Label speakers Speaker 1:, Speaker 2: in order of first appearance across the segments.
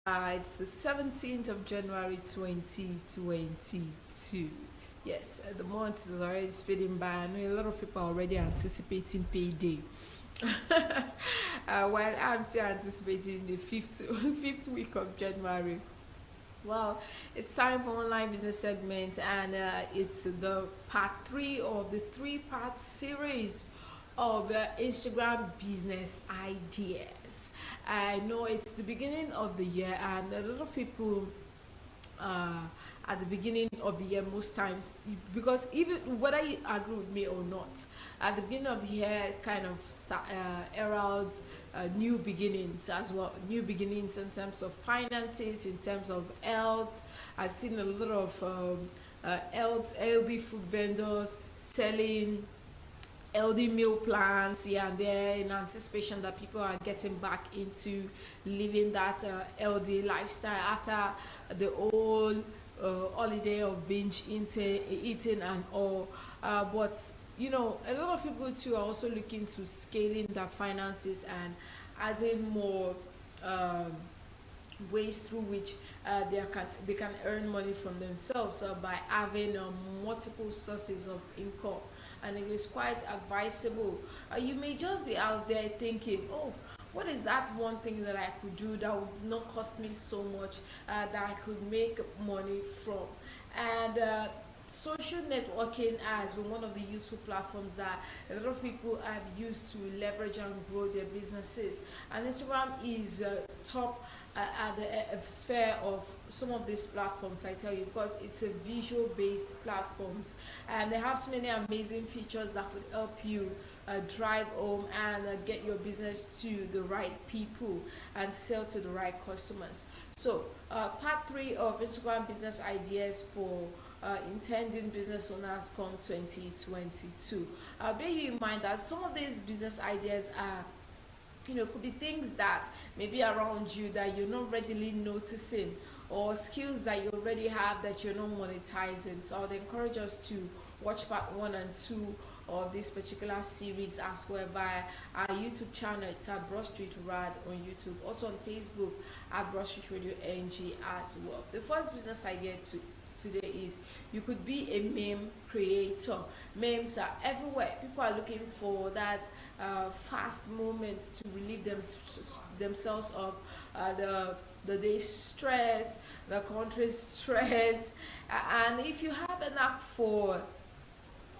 Speaker 1: It's the 17th of January 2022. Yes, the month is already speeding by. I know a lot of people are already anticipating payday. While I'm still anticipating the fifth week of January. Well, it's time for online business segment, and it's the part 3 of the three-part series of Instagram business ideas. I know it's the beginning of the year, and a lot of people uh, at the beginning of the year most times, because even whether you agree with me or not, at the beginning of the year kind of heralds new beginnings as well. New beginnings in terms of finances, in terms of health. I've seen a lot of health healthy food vendors selling healthy meal plans here and there, in anticipation that people are getting back into living that healthy lifestyle after the whole holiday of binge eating and all. But a lot of people too are also looking to scaling their finances and adding more um, ways through which they can earn money from themselves by having multiple sources of income. And it is quite advisable. You may just be out there thinking, oh, what is that one thing that I could do that would not cost me so much, that I could make money from? And social networking has been one of the useful platforms that a lot of people have used to leverage and grow their businesses. And Instagram is top at the sphere of some of these platforms, I tell you, because it's a visual based platforms, and they have so many amazing features that could help you drive home and get your business to the right people and sell to the right customers. So part 3 of Instagram business ideas for intending business owners come 2022. Bear you in mind that some of these business ideas are, could be things that may be around you that you're not readily noticing, or skills that you already have that you're not monetizing. So I would encourage us to watch part 1 and 2 of this particular series as well via our YouTube channel. It's at Broad Street Rad on YouTube, also on Facebook at Broad Street Radio NG as well. The first business idea today is you could be a meme creator. Memes are everywhere. People are looking for that fast moment to relieve themselves of the day's stress, the country's stress. And if you have an app for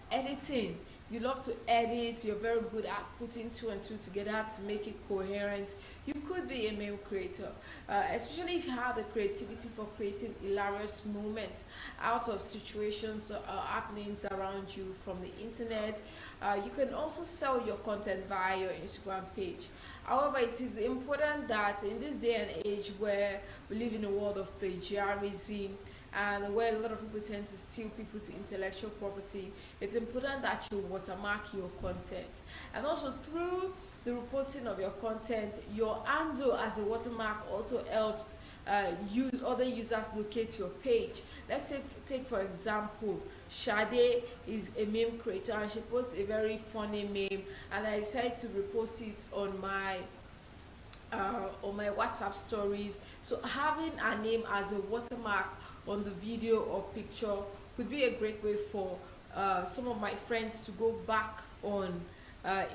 Speaker 1: editing, you love to edit, you're very good at putting two and two together to make it coherent, you could be a meme creator. Especially if you have the creativity for creating hilarious moments out of situations or happenings around you from the internet. You can also sell your content via your Instagram page. However, it is important that in this day and age where we live in a world of plagiarism, and where a lot of people tend to steal people's intellectual property, it's important that you watermark your content. And also through the reposting of your content, your handle as a watermark also helps use other users locate your page. Let's say, take for example, Sade is a meme creator and she posts a very funny meme, and I decided to repost it on my WhatsApp stories. So having a name as a watermark on the video or picture could be a great way for some of my friends to go back on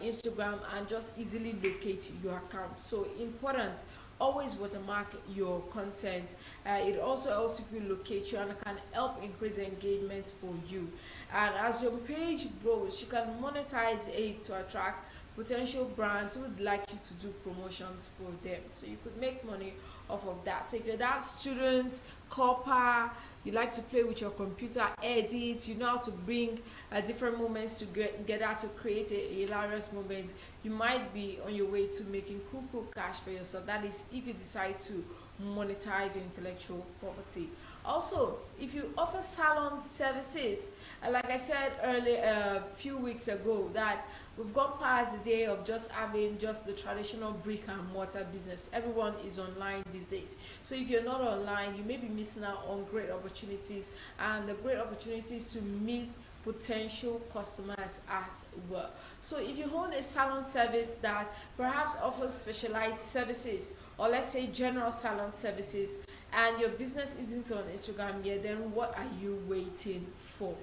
Speaker 1: Instagram and just easily locate your account. So important, always watermark your content. It also helps people locate you and can help increase engagement for you. And as your page grows, you can monetize it to attract potential brands who would like you to do promotions for them. So you could make money off of that. So if you're that student, copper, you like to play with your computer, edit, you know how to bring different moments together to create a hilarious moment, you might be on your way to making cool cash for yourself. That is if you decide to monetize your intellectual property. Also, if you offer salon services, like I said earlier, a few weeks ago, that we've gone past the day of just having just the traditional brick and mortar business. Everyone is online these days. So if you're not online, you may be missing out on great opportunities, and the great opportunities to meet potential customers as well. So if you own a salon service that perhaps offers specialized services, or let's say general salon services, and your business isn't on Instagram yet, then what are you waiting for?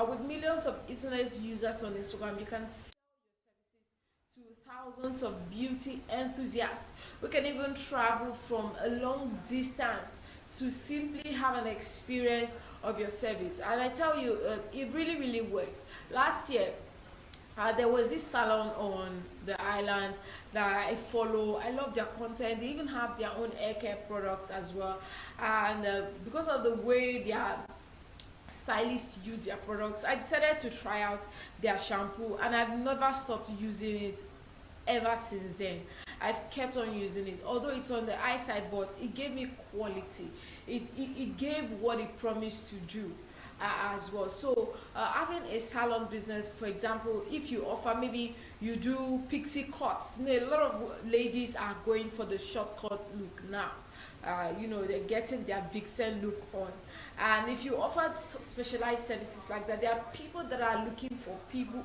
Speaker 1: With millions of internet users on Instagram, you can to thousands of beauty enthusiasts. We can even travel from a long distance to simply have an experience of your service. And I tell you, it really, really works. Last year, there was this salon on the island that I follow. I love their content. They even have their own hair care products as well. And because of the way their stylists use their products, I decided to try out their shampoo, and I've never stopped using it ever since then. I've kept on using it, although it's on the eyesight, but it gave me quality. It gave what it promised to do as well. So having a salon business, for example, if you offer, maybe you do pixie cuts. A lot of ladies are going for the shortcut look now. They're getting their vixen look on. And if you offer specialized services like that, there are people that are looking for people,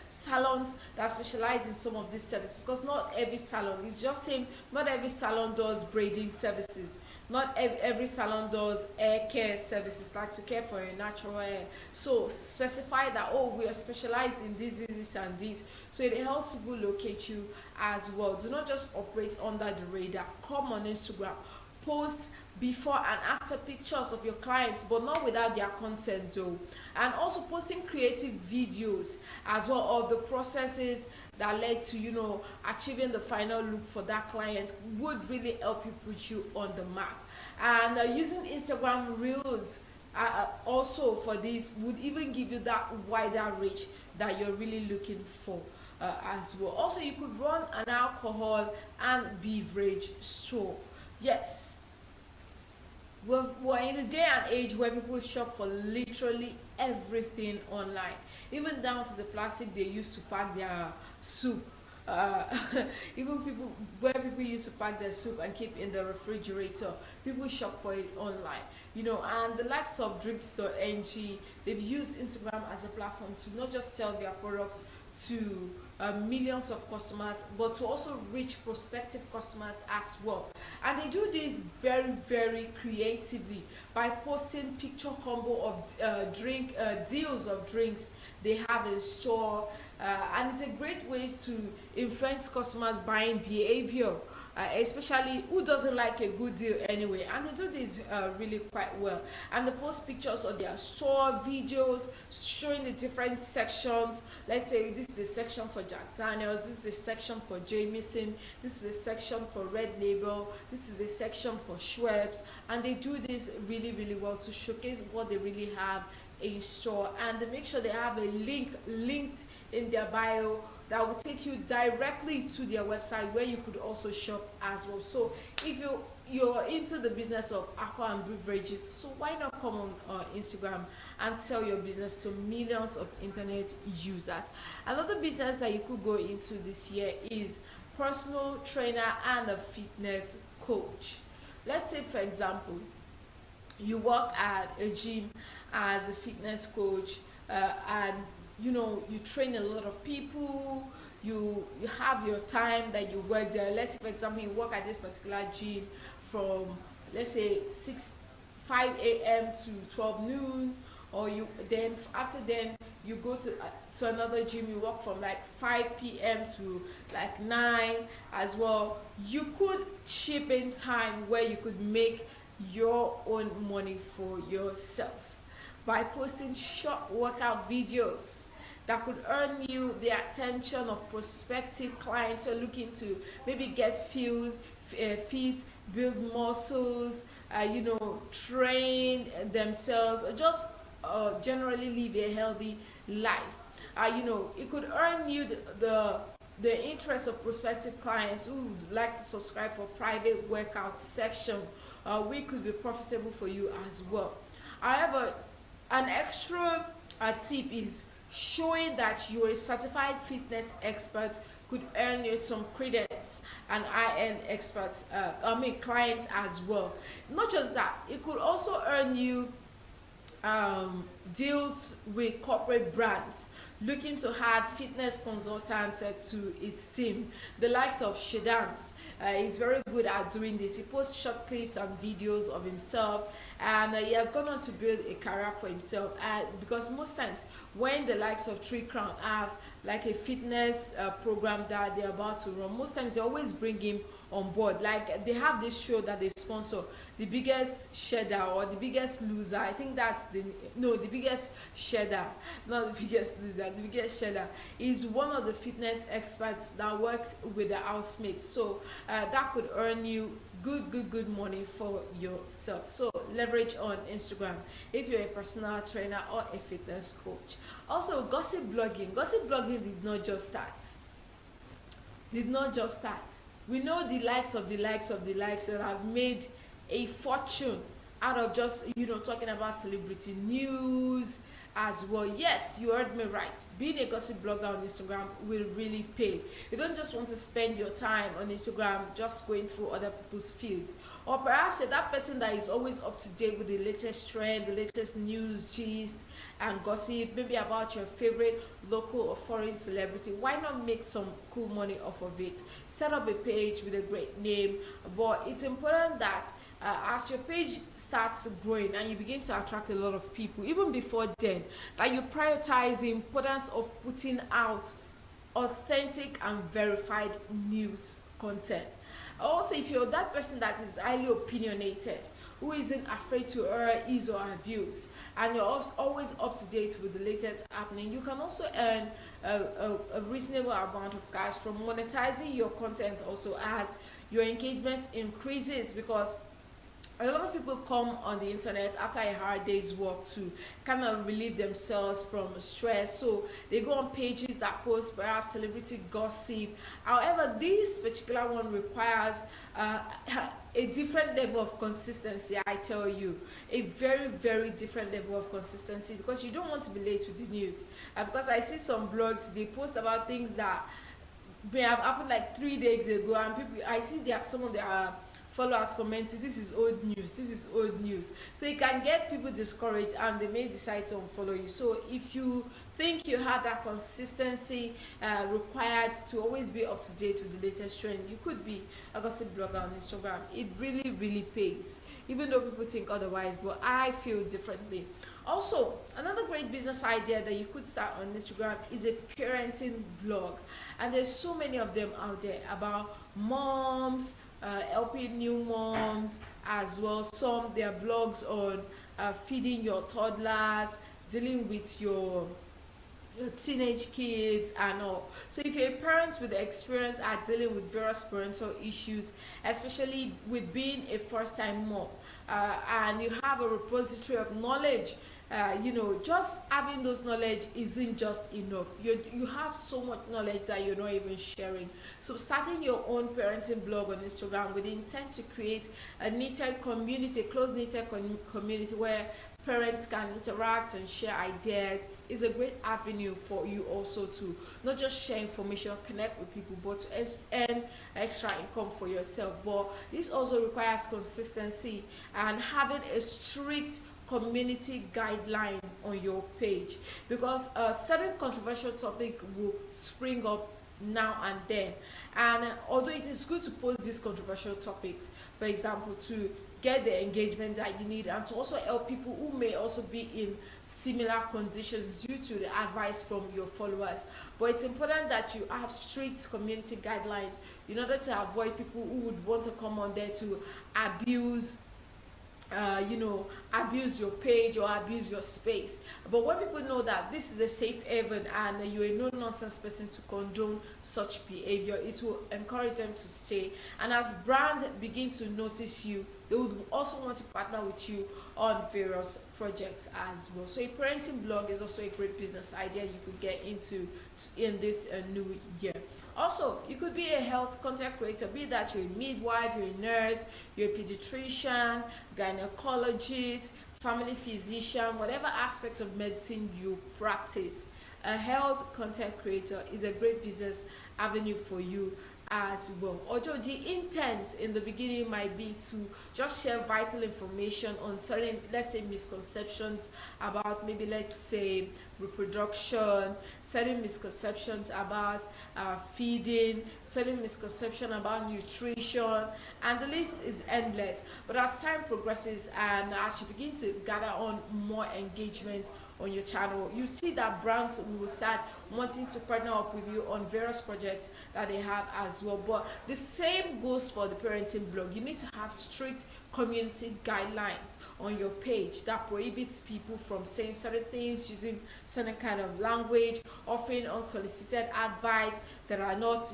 Speaker 1: salons that specialize in some of these services, because not every salon, it's just saying, not every salon does braiding services. Not every salon does hair care services, like to care for your natural hair. So specify that, oh, we are specialized in this, and this. So it helps people locate you as well. Do not just operate under the radar. Come on Instagram, post before and after pictures of your clients, but not without their consent though. And also posting creative videos as well of the processes that led to achieving the final look for that client would really help you put you on the map. And using Instagram Reels also for this would even give you that wider reach that you're really looking for as well. Also, you could run an alcohol and beverage store. Yes, we're in a day and age where people shop for literally everything online, even down to the plastic they use to pack their soup. Uh, Even people used to pack their soup and keep in the refrigerator, people shop for it online. And the likes of drinks.ng, they've used Instagram as a platform to not just sell their products to millions of customers, but to also reach prospective customers as well. And they do this very, very creatively by posting picture combo of drink deals of drinks they have in store, and it's a great way to influence customers' buying behavior, especially who doesn't like a good deal anyway. And they do this really quite well. And they post pictures of their store, videos showing the different sections. Let's say this is a section for Jack Daniels, this is a section for Jameson, this is a section for Red Label, this is a section for Schweppes. And they do this really, really well to showcase what they really have in store, and they make sure they have a link linked in their bio that will take you directly to their website, where you could also shop as well. So if you're into the business of aqua and beverages, so why not come on Instagram and sell your business to millions of internet users? Another business that you could go into this year is personal trainer and a fitness coach. Let's say, for example, you work at a gym as a fitness coach, and you train a lot of people. You have your time that you work there. Let's say, for example, you work at this particular gym from, let's say, 5 a.m. to 12 noon, or after you go to another gym. You work from like 5 p.m. to like 9 as well. You could chip in time where you could make your own money for yourself by posting short workout videos that could earn you the attention of prospective clients who are looking to maybe get fit, build muscles, train themselves, or just generally live a healthy life. It could earn you the interest of prospective clients who would like to subscribe for private workout section, which could be profitable for you as well. However, an extra tip is showing that you're a certified fitness expert could earn you some credits and high-end experts, clients as well. Not just that, it could also earn you deals with corporate brands looking to add fitness consultants to its team. The likes of Shadams is very good at doing this. He posts short clips and videos of himself, and he has gone on to build a career for himself. Because most times when the likes of Tree Crown have like a fitness program that they're about to run, most times they always bring him on board. Like they have this show that they sponsor, the biggest shedder or the biggest loser. I think that's the biggest shedder, not the biggest loser. The biggest shedder is one of the fitness experts that works with the housemates. So that could earn you good money for yourself. So leverage on Instagram if you're a personal trainer or a fitness coach. Also, gossip blogging did not just start. We know the likes of the likes of the likes that have made a fortune out of just talking about celebrity news as well. Yes, you heard me right. Being a gossip blogger on Instagram will really pay. You don't just want to spend your time on Instagram just going through other people's feed. Or perhaps you're that person that is always up to date with the latest trend, the latest news, gist, and gossip, maybe about your favorite local or foreign celebrity. Why not make some cool money off of it? Set up a page with a great name, but it's important that as your page starts growing and you begin to attract a lot of people, even before then, that you prioritize the importance of putting out authentic and verified news content. Also, if you're that person that is highly opinionated, who isn't afraid to air his or her views, and you're always up to date with the latest happening, you can also earn a reasonable amount of cash from monetizing your content also as your engagement increases. Because a lot of people come on the internet after a hard day's work to kind of relieve themselves from stress. So they go on pages that post perhaps celebrity gossip. However, this particular one requires a different level of consistency. I tell you, a very different level of consistency, because you don't want to be late with the news. Because I see some blogs, they post about things that may have happened like 3 days ago, and people, I see there some of their followers commenting, this is old news. So it can get people discouraged and they may decide to unfollow you. So if you think you have that consistency required to always be up to date with the latest trend, you could be a gossip blogger on Instagram. It really pays, even though people think otherwise, but I feel differently. Also, another great business idea that you could start on Instagram is a parenting blog, and there's so many of them out there about moms, helping new moms as well. Some their blogs on feeding your toddlers, dealing with your teenage kids and all. So if you're a parent with experience at dealing with various parental issues, especially with being a first-time mom, and you have a repository of knowledge, just having those knowledge isn't just enough. You have so much knowledge that you're not even sharing. So starting your own parenting blog on Instagram with the intent to create a knitted community, close knitted community where parents can interact and share ideas is a great avenue for you also to not just share information, connect with people, but to earn extra income for yourself. But this also requires consistency and having a strict community guideline on your page, because a certain controversial topic will spring up now and then. And although it is good to post these controversial topics, for example, to get the engagement that you need and to also help people who may also be in similar conditions due to the advice from your followers, but it's important that you have strict community guidelines in order to avoid people who would want to come on there to abuse abuse your page or abuse your space. But when people know that this is a safe haven and you're a no-nonsense person to condone such behavior, it will encourage them to stay. And as brands begin to notice you, they would also want to partner with you on various projects as well. So a parenting blog is also a great business idea you could get into in this new year. Also, you could be a health content creator, be that you're a midwife, you're a nurse, you're a pediatrician, gynecologist, family physician, whatever aspect of medicine you practice. A health content creator is a great business avenue for you as well. Although the intent in the beginning might be to just share vital information on certain, let's say, misconceptions about maybe, let's say, reproduction, certain misconceptions about feeding, certain misconception about nutrition, and the list is endless. But as time progresses and as you begin to gather on more engagement on your channel, you see that brands will start wanting to partner up with you on various projects that they have as well. But the same goes for the parenting blog. You need to have strict community guidelines on your page that prohibits people from saying certain things, using certain kind of language, offering unsolicited advice that are not,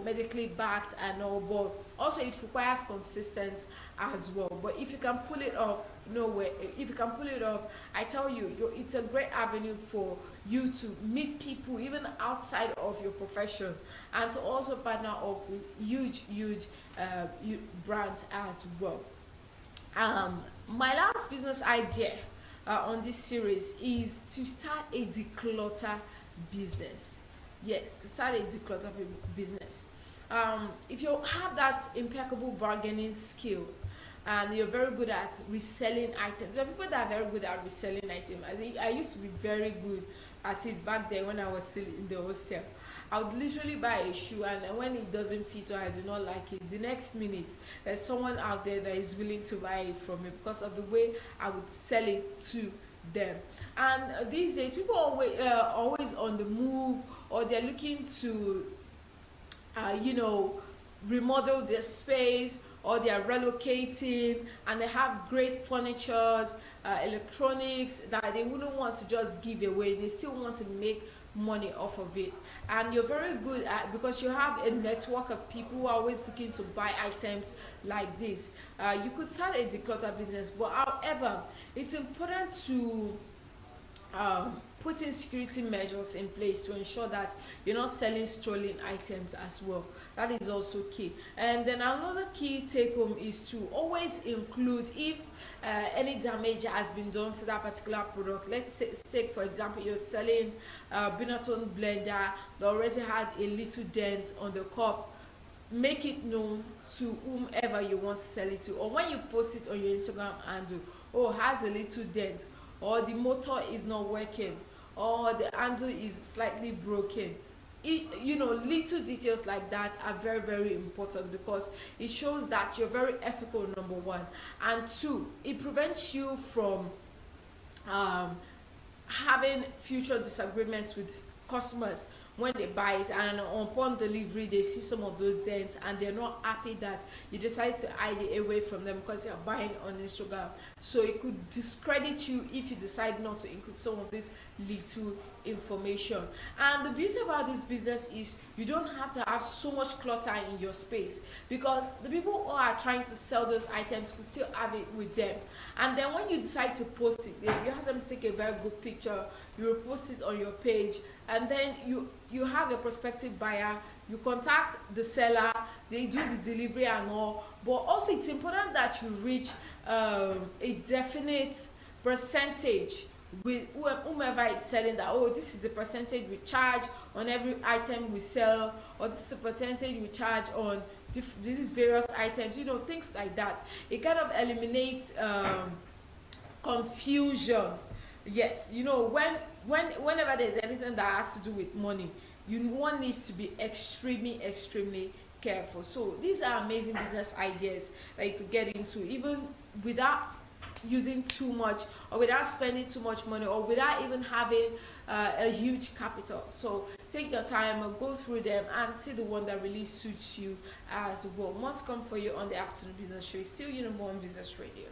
Speaker 1: medically backed and all. But also it requires consistency as well. But if you can pull it off, if you can pull it off, I tell you, it's a great avenue for you to meet people even outside of your profession, and to also partner up with huge brands as well. My last business idea on this series is to start a declutter business. Yes, to start a declutter business. If you have that impeccable bargaining skill and you're very good at reselling items, there are people that are very good at reselling items. I used to be very good at it back then when I was still in the hostel. I would literally buy a shoe, and when it doesn't fit or I do not like it, the next minute there's someone out there that is willing to buy it from me because of the way I would sell it to them. And these days people are always on the move, or they're looking to remodel their space, or they are relocating and they have great furniture, electronics that they wouldn't want to just give away. They still want to make money off of it, and you're very good at, because you have a network of people who are always looking to buy items like this. You could start a declutter business, but however, it's important to put in security measures in place to ensure that you're not selling stolen items as well. That is also key. And then another key take home is to always include, if any damage has been done to that particular product. Let's say, take for example, you're selling a Binatone blender that already had a little dent on the cup. Make it known to whomever you want to sell it to, or when you post it on your Instagram handle, has a little dent, or the motor is not working, or the handle is slightly broken. Little details like that are very, very important, because it shows that you're very ethical, number one, and two, it prevents you from having future disagreements with customers when they buy it, and upon delivery they see some of those dents and they're not happy that you decided to hide it away from them because they're buying on Instagram. So it could discredit you if you decide not to include some of this little information. And the beauty about this business is you don't have to have so much clutter in your space, because the people who are trying to sell those items will still have it with them. And then when you decide to post it, you have them take a very good picture, you will post it on your page, and then you have a prospective buyer, you contact the seller, they do the delivery and all. But also it's important that you reach a definite percentage with whomever is selling, that this is the percentage we charge on every item we sell, or this is the percentage we charge on these various items, things like that. It kind of eliminates confusion. Yes, whenever there's anything that has to do with money, one needs to be extremely careful. So these are amazing business ideas that you could get into, even without using too much, or without spending too much money, or without even having a huge capital. So take your time and go through them and see the one that really suits you as well. More to come for you on the Afternoon Business Show. It's still number one business radio.